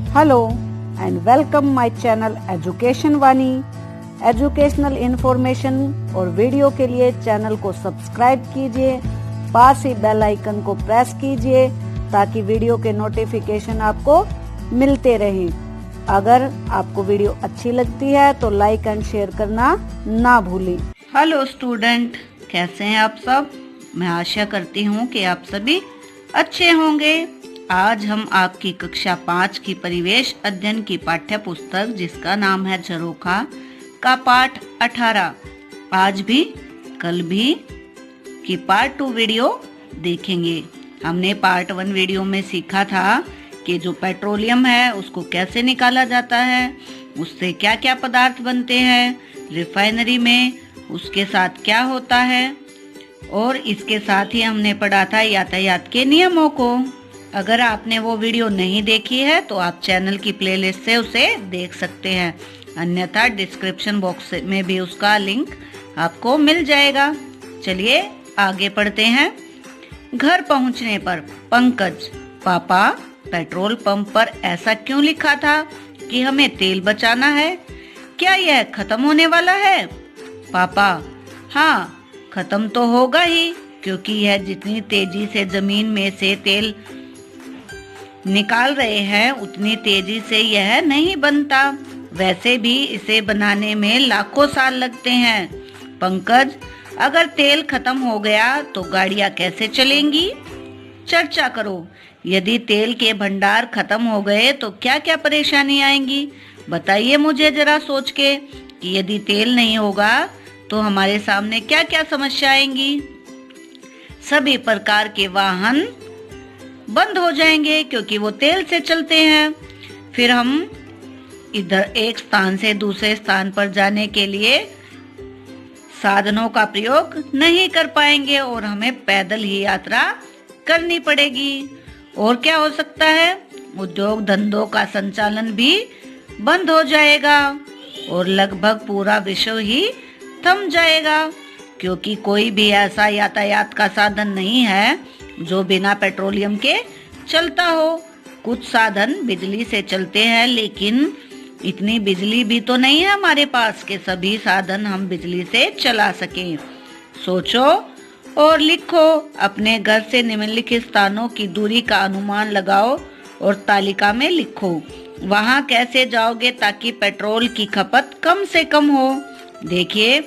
Hello and welcome my channel education Vani. Educational information और video के लिए चैनल को सब्सक्राइब कीजिए, पास ही बेल आइकन को प्रेस कीजिए ताकि वीडियो के नोटिफिकेशन आपको मिलते रहें। अगर आपको वीडियो अच्छी लगती है तो लाइक एंड शेयर करना ना भूलें। हेलो स्टूडेंट, कैसे हैं आप सब? मैं आशा करती हूँ कि आप सभी अच्छे होंगे। आज हम आपकी कक्षा 5 की परिवेश अध्ययन की पाठ्य पुस्तक जिसका नाम है झरोखा का पाठ 18 आज भी कल भी की पार्ट 2 वीडियो देखेंगे। हमने पार्ट 1 वीडियो में सीखा था कि जो पेट्रोलियम है उसको कैसे निकाला जाता है, उससे क्या क्या पदार्थ बनते हैं, रिफाइनरी में उसके साथ क्या होता है, और इसके साथ ही हमने पढ़ा था यातायात के नियमों को। अगर आपने वो वीडियो नहीं देखी है तो आप चैनल की प्लेलिस्ट से उसे देख सकते हैं, अन्यथा डिस्क्रिप्शन बॉक्स में भी उसका लिंक आपको मिल जाएगा। चलिए आगे पढ़ते हैं। घर पहुंचने पर पंकज, पापा पेट्रोल पंप पर ऐसा क्यों लिखा था कि हमें तेल बचाना है? क्या यह खत्म होने वाला है? पापा, हाँ खत्म तो होगा ही, क्योंकि यह जितनी तेजी से जमीन में से तेल निकाल रहे हैं उतनी तेजी से यह नहीं बनता। वैसे भी इसे बनाने में लाखों साल लगते हैं। पंकज, अगर तेल खत्म हो गया तो गाड़ियां कैसे चलेंगी? चर्चा करो। यदि तेल के भंडार खत्म हो गए तो क्या क्या परेशानी आएंगी? बताइए मुझे जरा सोच के कि यदि तेल नहीं होगा तो हमारे सामने क्या क्या समस्या आएंगी। सभी प्रकार के वाहन बंद हो जाएंगे क्योंकि वो तेल से चलते हैं। फिर हम इधर एक स्थान से दूसरे स्थान पर जाने के लिए साधनों का प्रयोग नहीं कर पाएंगे और हमें पैदल ही यात्रा करनी पड़ेगी। और क्या हो सकता है? उद्योग धंधों का संचालन भी बंद हो जाएगा और लगभग पूरा विश्व ही थम जाएगा, क्योंकि कोई भी ऐसा यातायात का साधन नहीं है जो बिना पेट्रोलियम के चलता हो। कुछ साधन बिजली से चलते हैं, लेकिन इतनी बिजली भी तो नहीं है हमारे पास कि सभी साधन हम बिजली से चला सकें। सोचो और लिखो। अपने घर से निम्नलिखित स्थानों की दूरी का अनुमान लगाओ और तालिका में लिखो। वहां कैसे जाओगे ताकि पेट्रोल की खपत कम से कम हो? देखिए,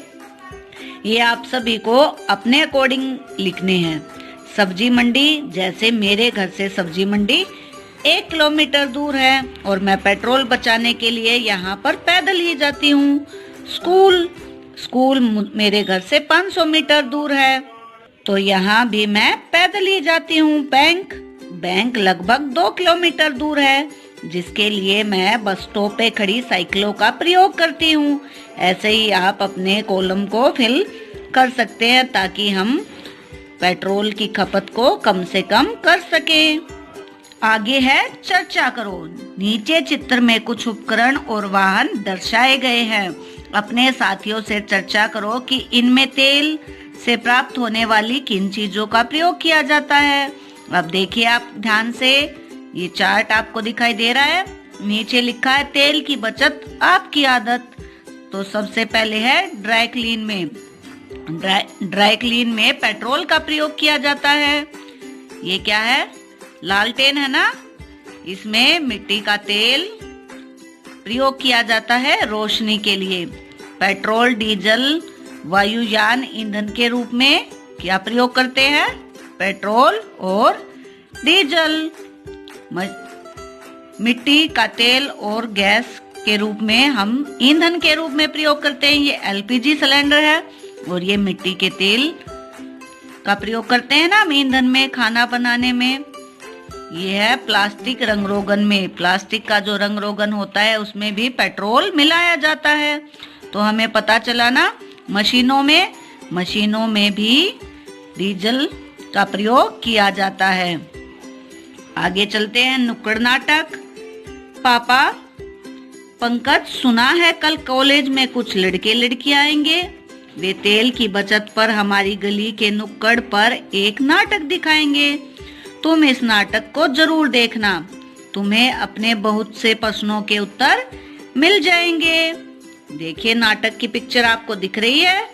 ये आप सभी को अपने अकॉर्डिंग लिखने हैं। सब्जी मंडी, जैसे मेरे घर से सब्जी मंडी 1 किलोमीटर दूर है और मैं पेट्रोल बचाने के लिए यहाँ पर पैदल ही जाती हूँ। स्कूल मेरे घर से 500 मीटर दूर है तो यहाँ भी मैं पैदल ही जाती हूँ। बैंक लगभग 2 किलोमीटर दूर है, जिसके लिए मैं बस स्टॉप पे खड़ी साइकिलों का प्रयोग करती हूँ। ऐसे ही आप अपने कॉलम को फिल कर सकते हैं ताकि हम पेट्रोल की खपत को कम से कम कर सकें। आगे है चर्चा करो। नीचे चित्र में कुछ उपकरण और वाहन दर्शाए गए हैं। अपने साथियों से चर्चा करो कि इनमें तेल से प्राप्त होने वाली किन चीजों का प्रयोग किया जाता है। अब देखिए आप ध्यान से, ये चार्ट आपको दिखाई दे रहा है। नीचे लिखा है तेल की बचत आपकी आदत। तो सबसे पहले है ड्राई क्लीन में पेट्रोल का प्रयोग किया जाता है। ये क्या है? लालटेन है ना, इसमें मिट्टी का तेल प्रयोग किया जाता है रोशनी के लिए। पेट्रोल, डीजल, वायुयान ईंधन के रूप में क्या प्रयोग करते हैं? पेट्रोल और डीजल। मिट्टी का तेल और गैस के रूप में हम ईंधन के रूप में प्रयोग करते हैं। ये एलपीजी सिलेंडर है और ये मिट्टी के तेल का प्रयोग करते हैं ना हम ईंधन में, खाना बनाने में। ये है प्लास्टिक रंग रोगन में। प्लास्टिक का जो रंग रोगन होता है उसमें भी पेट्रोल मिलाया जाता है। तो हमें पता चला ना, मशीनों में भी डीजल का प्रयोग किया जाता है। आगे चलते हैं। नुक्कड़ नाटक। पापा, पंकज, सुना है कल कॉलेज में कुछ लड़के लड़कियां आएंगे। वे तेल की बचत पर हमारी गली के नुक्कड़ पर एक नाटक दिखाएंगे। तुम इस नाटक को जरूर देखना। तुम्हें अपने बहुत से प्रश्नों के उत्तर मिल जाएंगे। देखिए, नाटक की पिक्चर आपको दिख रही है।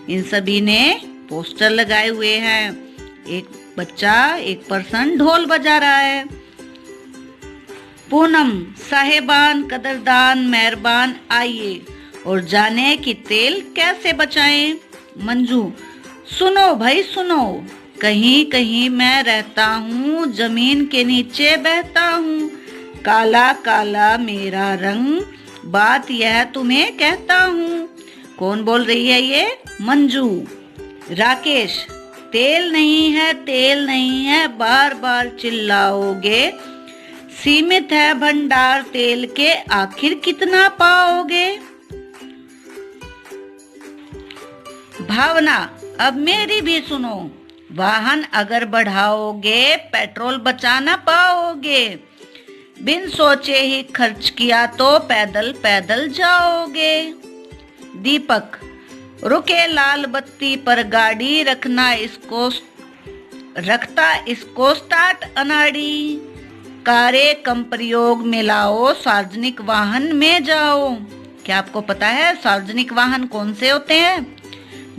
इन सभी ने पोस्टर लगाए हुए हैं। एक बच्चा, एक पर्सन ढोल बजा रहा है। पूनम, साहेबान, कदरदान, मेहरबान, आइए और जाने कि तेल कैसे बचाएं। मंजू, सुनो भाई सुनो, कहीं कहीं मैं रहता हूँ, जमीन के नीचे बहता हूँ, काला काला मेरा रंग, बात यह तुम्हें कहता हूँ। कौन बोल रही है ये? मंजू। राकेश, तेल नहीं है, बार बार चिल्लाओगे, सीमित है भंडार तेल के, आखिर कितना पाओगे। भावना, अब मेरी भी सुनो, वाहन अगर बढ़ाओगे पेट्रोल बचा ना पाओगे, बिन सोचे ही खर्च किया तो पैदल पैदल जाओगे। दीपक, रुके लाल बत्ती पर गाड़ी, रखता इसको स्टार्ट अनाड़ी, कारे कम प्रयोग में लाओ, सार्वजनिक वाहन में जाओ। क्या आपको पता है सार्वजनिक वाहन कौन से होते हैं?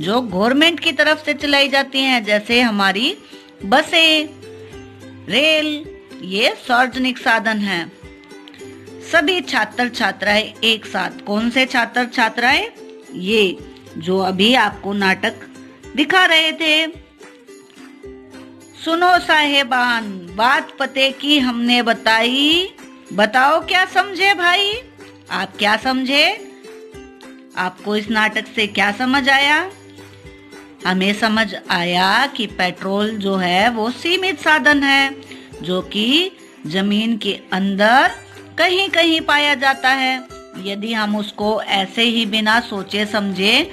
जो गवर्नमेंट की तरफ से चलाई जाती हैं, जैसे हमारी बसें, रेल, ये सार्वजनिक साधन हैं। सभी छात्र छात्राएं एक साथ। कौन से छात्र छात्राएं? ये जो अभी आपको नाटक दिखा रहे थे। सुनो साहेबान, बात पते की हमने बताई, बताओ क्या समझे भाई? आप क्या समझे? आपको इस नाटक से क्या समझ आया? हमें समझ आया कि पेट्रोल जो है वो सीमित साधन है, जो कि जमीन के अंदर कहीं कहीं पाया जाता है। यदि हम उसको ऐसे ही बिना सोचे समझे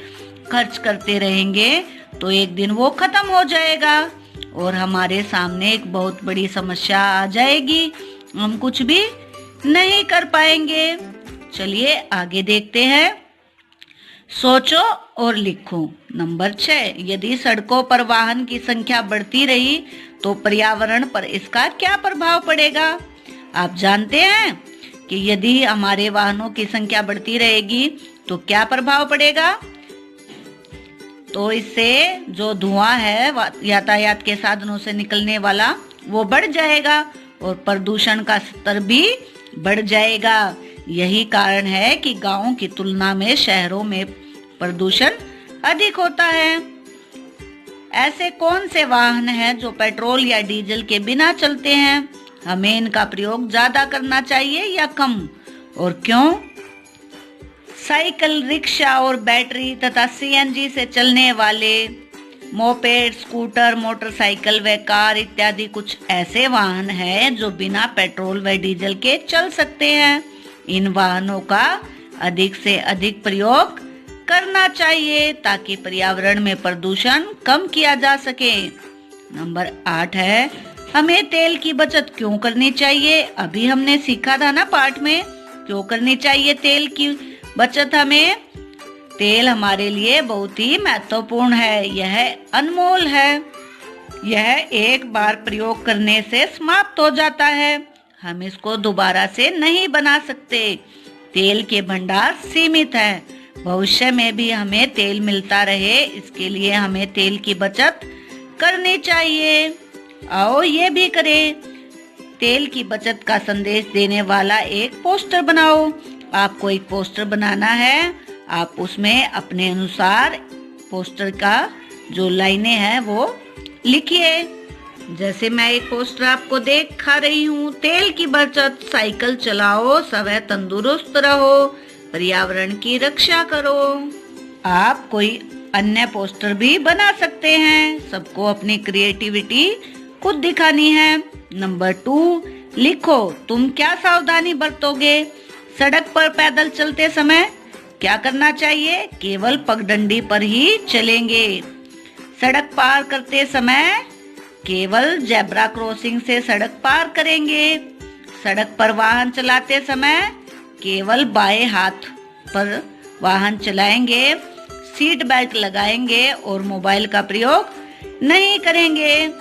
खर्च करते रहेंगे तो एक दिन वो खत्म हो जाएगा और हमारे सामने एक बहुत बड़ी समस्या आ जाएगी, हम कुछ भी नहीं कर पाएंगे। चलिए आगे देखते हैं। सोचो और लिखो। नंबर 6, यदि सड़कों पर वाहन की संख्या बढ़ती रही तो पर्यावरण पर इसका क्या प्रभाव पड़ेगा? आप जानते हैं कि यदि हमारे वाहनों की संख्या बढ़ती रहेगी तो क्या प्रभाव पड़ेगा? तो इससे जो धुआं है यातायात के साधनों से निकलने वाला वो बढ़ जाएगा और प्रदूषण का स्तर भी बढ़ जाएगा। यही कारण है कि गांवों की तुलना में शहरों में प्रदूषण अधिक होता है। ऐसे कौन से वाहन हैं जो पेट्रोल या डीजल के बिना चलते हैं? हमें इनका प्रयोग ज्यादा करना चाहिए या कम, और क्यों? साइकिल, रिक्शा और बैटरी तथा सीएनजी से चलने वाले मोपेड, स्कूटर, मोटरसाइकिल व कार इत्यादि कुछ ऐसे वाहन हैं जो बिना पेट्रोल व डीजल के चल सकते हैं। इन वाहनों का अधिक से अधिक प्रयोग करना चाहिए ताकि पर्यावरण में प्रदूषण कम किया जा सके। नंबर 8 है, हमें तेल की बचत क्यों करनी चाहिए? अभी हमने सीखा था ना पाठ में, क्यों करनी चाहिए तेल की बचत हमें? तेल हमारे लिए बहुत ही महत्वपूर्ण है, यह अनमोल है, यह एक बार प्रयोग करने से समाप्त हो जाता है, हम इसको दोबारा से नहीं बना सकते। तेल के भंडार सीमित है, भविष्य में भी हमें तेल मिलता रहे, इसके लिए हमें तेल की बचत करनी चाहिए। आओ ये भी करें। तेल की बचत का संदेश देने वाला एक पोस्टर बनाओ। आपको एक पोस्टर बनाना है, आप उसमें अपने अनुसार पोस्टर का जो लाइनें हैं वो लिखिए। जैसे मैं एक पोस्टर आपको दिखा रही हूँ, तेल की बचत, साइकिल चलाओ, समय तंदुरुस्त रहो, पर्यावरण की रक्षा करो। आप कोई अन्य पोस्टर भी बना सकते हैं, सबको अपनी क्रिएटिविटी खुद दिखानी है। नंबर 2, लिखो तुम क्या सावधानी बरतोगे? सड़क पर पैदल चलते समय क्या करना चाहिए? केवल पगडंडी पर ही चलेंगे। सड़क पार करते समय केवल जेब्रा क्रॉसिंग से सड़क पार करेंगे। सड़क पर वाहन चलाते समय केवल बाएं हाथ पर वाहन चलाएंगे। सीट बेल्ट लगाएंगे और मोबाइल का प्रयोग नहीं करेंगे।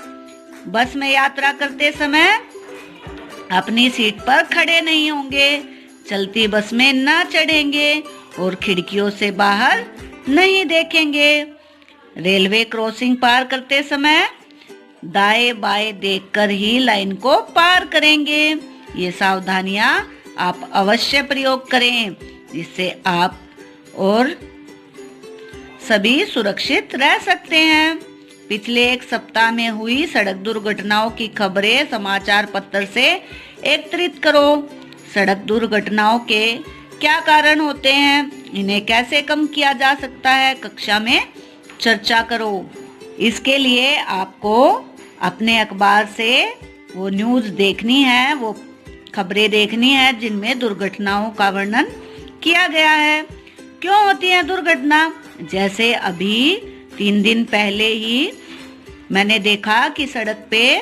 बस में यात्रा करते समय अपनी सीट पर खड़े नहीं होंगे, चलती बस में ना चढ़ेंगे और खिड़कियों से बाहर नहीं देखेंगे। रेलवे क्रॉसिंग पार करते समय दाएं बाएं देखकर ही लाइन को पार करेंगे। ये सावधानियां आप अवश्य प्रयोग करें, जिससे आप और सभी सुरक्षित रह सकते हैं। पिछले एक सप्ताह में हुई सड़क दुर्घटनाओं की खबरें समाचार पत्र से एकत्रित करो। सड़क दुर्घटनाओं के क्या कारण होते हैं, इन्हें कैसे कम किया जा सकता है, कक्षा में चर्चा करो। इसके लिए आपको अपने अखबार से वो न्यूज़ देखनी है, वो खबरें देखनी है जिनमें दुर्घटनाओं का वर्णन किया गया है। क्यों होती है दुर्घटना? जैसे अभी 3 दिन पहले ही मैंने देखा कि सड़क पे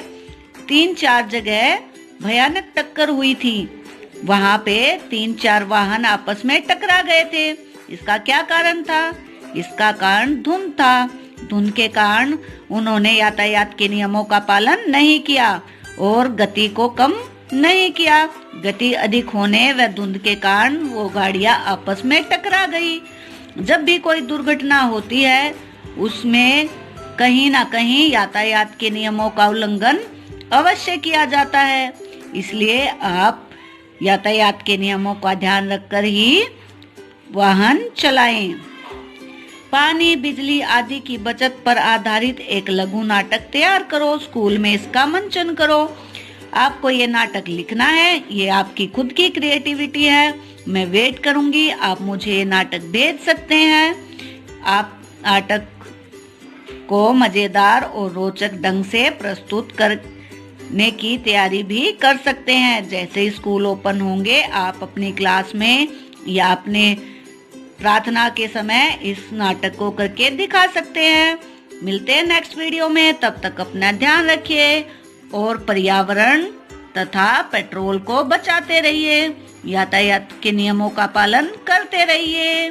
3-4 जगह भयानक टक्कर हुई थी। वहां पे 3-4 वाहन आपस में टकरा गए थे। इसका क्या कारण था? इसका कारण धुंध था। धुंध के कारण उन्होंने यातायात के नियमों का पालन नहीं किया और गति को कम नहीं किया। गति अधिक होने व धुंध के कारण वो गाड़ियां आपस में टकरा गई। जब भी कोई दुर्घटना होती है उसमें कहीं ना कहीं यातायात के नियमों का उल्लंघन अवश्य किया जाता है। इसलिए आप यातायात के नियमों का ध्यान रखकर ही वाहन चलाएं। पानी, बिजली आदि की बचत पर आधारित एक लघु नाटक तैयार करो। स्कूल में इसका मंचन करो। आपको ये नाटक लिखना है, ये आपकी खुद की क्रिएटिविटी है। मैं वेट करूंगी, आप मुझे ये नाटक भेज सकते हैं। आप नाटक को मजेदार और रोचक ढंग से प्रस्तुत करने की तैयारी भी कर सकते हैं। जैसे स्कूल ओपन होंगे, आप अपनी क्लास में या अपने प्रार्थना के समय इस नाटक को करके दिखा सकते हैं। मिलते हैं नेक्स्ट वीडियो में, तब तक अपना ध्यान रखिए और पर्यावरण तथा पेट्रोल को बचाते रहिए। यातायात के नियमों का पालन करते रहिए।